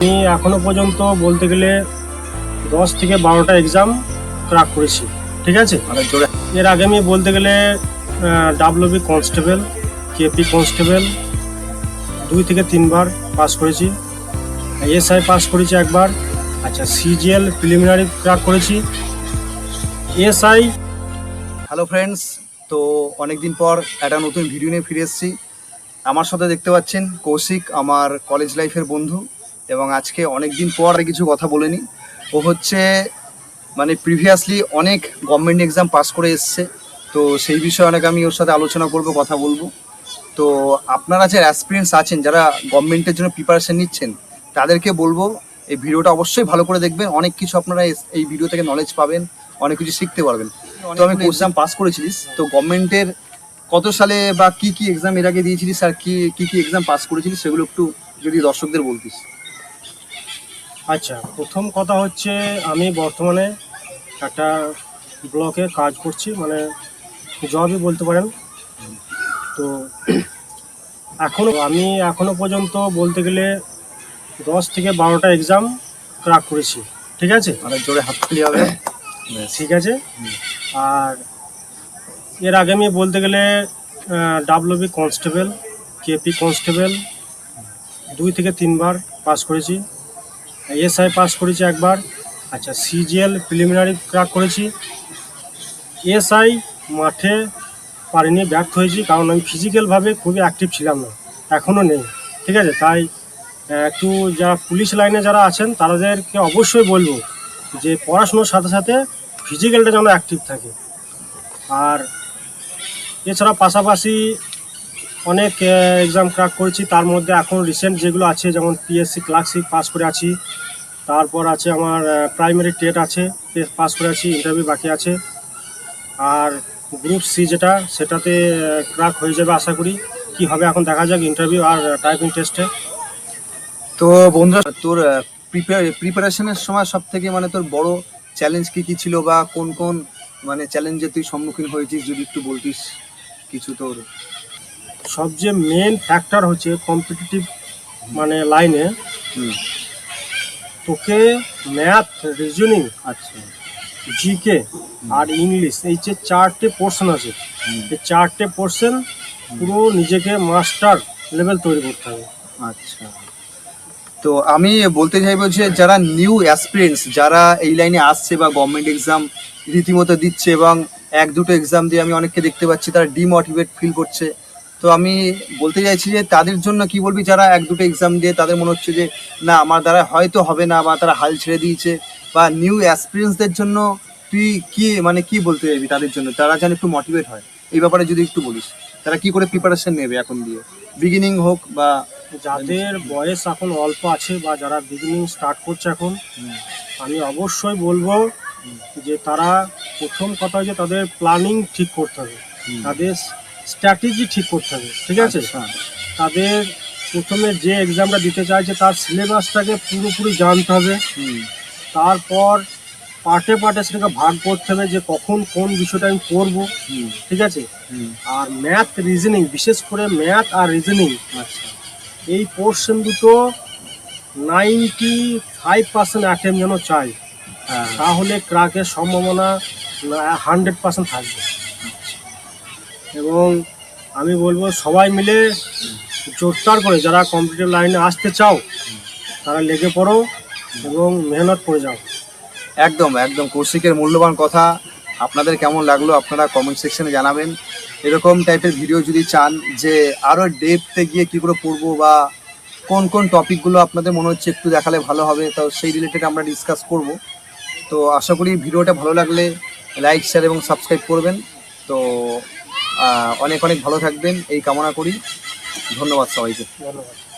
আমি এখনো পর্যন্ত বলতে গেলে 10 থেকে 12টা এক্সাম ক্র্যাক করেছি, ঠিক আছে। এর আগে আমি বলতে গেলে ডাব্লিউবি কনস্টেবল, কেপি কনস্টেবল 2 থেকে 3বার পাস করেছি, এসআই পাস করেছি একবার, আচ্ছা সিজিএল প্রিলিমিনারি ক্র্যাক করেছি, এসআই। হ্যালো ফ্রেন্ডস, তো অনেকদিন পর একটা নতুন ভিডিও নিয়ে ফিরে এসেছি। আমার সাথে দেখতে পাচ্ছেন কৌশিক, আমার কলেজ লাইফের বন্ধু, এবং আজকে অনেক দিন পর কিছু কথা বলেনি। ও হচ্ছে প্রিভিয়াসলি অনেক গভর্নমেন্ট এক্সাম পাস করে এসছে, তো সেই বিষয়ে অনেক আমি ওর সাথে আলোচনা করব, কথা বলবো। তো আপনারা যে অ্যাসপিরেন্টস আছেন, যারা গভর্নমেন্টের জন্য প্রিপারেশন নিচ্ছেন, তাদেরকে বলবো এই ভিডিওটা অবশ্যই ভালো করে দেখবেন। অনেক কিছু আপনারা এই ভিডিও থেকে নলেজ পাবেন, অনেক কিছু শিখতে পারবেন। তো আমি এক্সাম পাস করেছিলিস, তো গভর্নমেন্টের কত সালে বা কি কি এক্সাম এর আগে দিয়েছিলিস আর কি কি এক্সাম পাস করেছিলিস, সেগুলো একটু যদি দর্শকদের বলতিস। আচ্ছা, প্রথম কথা হচ্ছে আমি বর্তমানে একটা ব্লকে কাজ করছি, জবই বলতে পারেন। তো আমি এখনো পর্যন্ত বলতে গেলে 10 থেকে 12টা এক্সাম ক্র্যাক করেছি, ঠিক আছে। জোরে হাততালি হবে। ঠিক আছে। আর এর আগে আমি বলতে গেলে ডাব্লিউবি কনস্টেবল, কেপি কনস্টেবল 2 থেকে 3বার পাস করেছি, এসআই পাস করেছি একবার, আচ্ছা সিজিএল প্রিলিমিনারি ক্র্যাক করেছি। এসআই মাঠে পারিনি, ব্যর্থ হয়েছি, কারণ আমি ফিজিক্যালভাবে খুবই অ্যাক্টিভ ছিলাম না, এখনও নেই, ঠিক আছে। তাই একটু যারা পুলিশ লাইনে যারা আছেন তাদেরকে অবশ্যই বলবো যে পড়াশুনোর সাথে সাথে ফিজিক্যালটা যেন অ্যাক্টিভ থাকে। আর এছাড়া পাশাপাশি অনেক এক্সাম ক্র্যাক করেছি, তার মধ্যে এখন রিসেন্ট যেগুলো আছে, যেমন পিএসসি ক্লার্কশিপ পাস করে আছি, তারপর আছে আমার প্রাইমারি টেট আছে, পাস করে আছি, ইন্টারভিউ বাকি আছে। আর গ্রুপ সি যেটা, সেটাতে ক্র্যাক হয়ে যাবে আশা করি। কি হবে এখন দেখা যাক, ইন্টারভিউ আর টাইপিং টেস্টে। তো বন্ধুরা, তোর প্রিপারেশনের সময় সব থেকে তোর বড় চ্যালেঞ্জ কি কি ছিল, বা কোন কোন চ্যালেঞ্জে তুই সম্মুখীন হয়েছিস, যদি একটু বলতিস কিছু। তোর সবচেয়ে মেন ফ্যাক্টর হচ্ছে কম্পিটিটিভ লাইনে তোকে ম্যাথ, রিজনিং, আচ্ছা, জিকে আর ইংলিশ, এই যে 4টে পোর্শন আছে, এই 4টে পোর্শন পুরো নিজেকে মাস্টার লেভেল তৈরি করতে হবে। আচ্ছা, তো আমি বলতে চাইবো যে যারা নিউ অ্যাসপিরেন্টস, যারা এই লাইনে আসছে বা গভর্নমেন্ট এক্সাম রীতিমতো দিচ্ছে, এবং 1-2টো এক্সাম দিয়ে আমি অনেককে দেখতে পাচ্ছি তারা ডিমোটিভেট ফিল করছে, তো আমি বলতে চাইছি যে তাদের জন্য কি বলবি, যারা 1-2টো এক্সাম দিয়ে তাদের মনে হচ্ছে যে না আমার দ্বারা হয়তো হবে না, বা তারা হাল ছেড়ে দিয়েছে, বা নিউ অ্যাসপিরেন্টসদের জন্য তুই কি কি বলতে চাইবি তাদের জন্য, তারা যেন একটু মোটিভেট হয়, এই ব্যাপারে যদি একটু বলিস। তারা কি করে প্রিপারেশন নেবে এখন দিয়ে, বিগিনিং হোক বা যাদের বয়স এখন অল্প আছে বা যারা বিগিনিং স্টার্ট করছে এখন, আমি অবশ্যই বলবো যে তারা প্রথম কথা যে তাদের প্ল্যানিং ঠিক করতে হবে, তাদের স্ট্র্যাটেজি ঠিক করতে হবে, ঠিক আছে। তাদের প্রথমে যে এক্সামটা দিতে চাইছে তার সিলেবাসটাকে পুরোপুরি জানতে হবে, তারপর পার্টে পার্টে সেটাকে ভাগ করতে হবে যে কখন কোন বিষয়টা আমি পড়বো, ঠিক আছে। আর ম্যাথ, রিজনিং, বিশেষ করে ম্যাথ আর রিজনিং, এই পোর্শন দুটো 95% অ্যাটেম্প যেন চাই, তাহলে ক্র্যাকের সম্ভাবনা 100% থাকবে। এবং আমি বলবো সবাই মিলে জোরদার করে যারা কম্পিটিটিভ লাইনে আসতে চাও তারা লেগে পড়ো এবং মেহনত করে যাও। একদম একদম কৌশিকের মূল্যবান কথা। আপনাদের কেমন লাগলো আপনারা কমেন্ট সেকশনে জানাবেন। এরকম টাইপের ভিডিও যদি চান, যে আরও ডেপথে গিয়ে কী করে পড়বো, বা কোন কোন টপিকগুলো আপনাদের মনে হচ্ছে একটু দেখালে ভালো হবে, তো সেই রিলেটেড আমরা ডিসকাস করব। তো আশা করি ভিডিওটা ভালো লাগলে লাইক, শেয়ার এবং সাবস্ক্রাইব করবেন। তো অনেক অনেক ভালো থাকবেন এই কামনা করি। ধন্যবাদ সবাইকে। ধন্যবাদ।